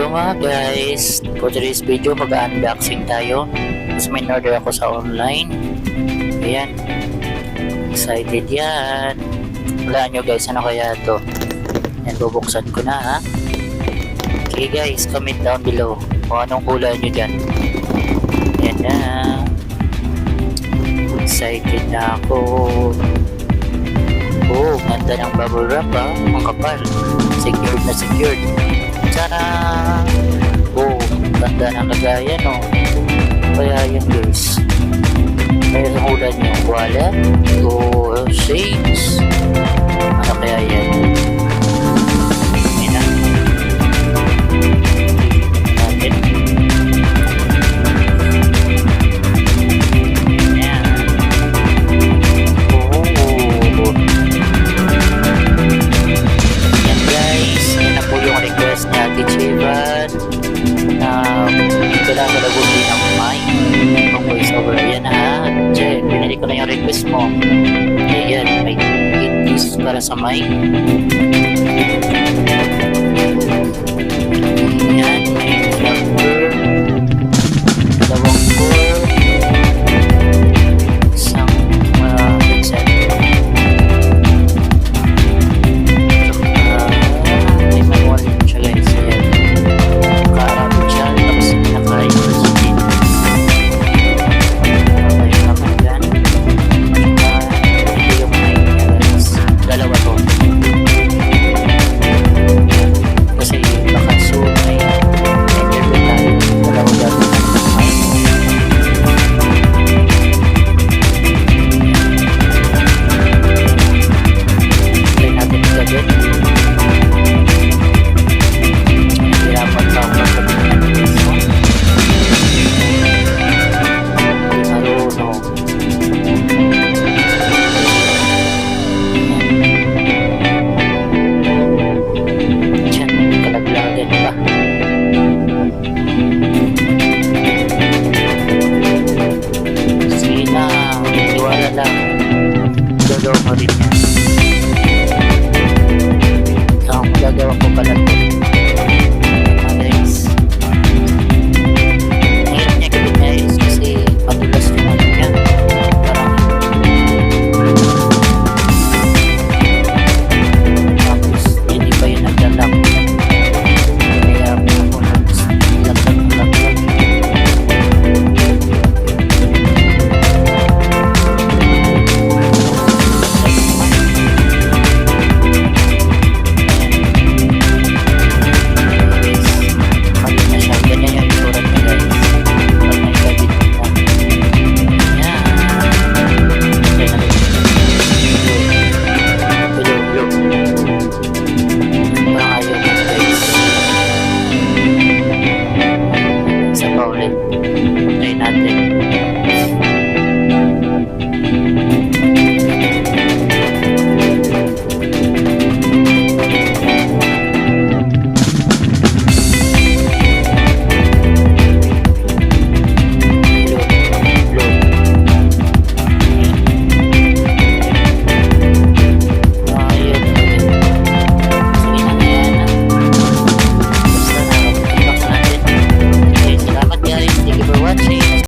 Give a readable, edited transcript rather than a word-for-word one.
Hello mga guys, for today's video mag-unboxing tayo. Tapos may order ako sa online. Ayan, excited yan. Wala nyo guys, ano kaya to? Ayan, bubuksan ko na ha. Okay guys, comment down below kung anong kulay nyo dyan. Ayan na, excited na ako. Oh, ganda ng bubble wrap ha, ang kapal. Secured na secured. Sana, oh, ganda ng lagayan no. Kaya yun guys, kaya sa ulan yung wallet o shades, ano kaya yan. Yun na natin. Yan. Oh, yan guys, yan na po yung request ni Ate Chevan na dito lang malagundi ng mic pang voice over. Ayan ha, Che, pinili ko na yung request mo. Ayan, may 8 pieces para sa mic. Ayan, may number, dalawang core, isang headset. May manual din siya guys. Ayan, naka-arabid siya, tapos naka-university. Okay naman yan. Ito yung mic niya guys, dalawa to. Kasi baka soon may interview tayo, dalawa gano'n ng mic. Try natin ilagay. Hirapan pa ako magpapagyan ng gusto. Hindi marunong. Diyan, kalaglagan pa. Sige na, tiwala lang. Gagawa ko rin yan. Ang magagawa ko pala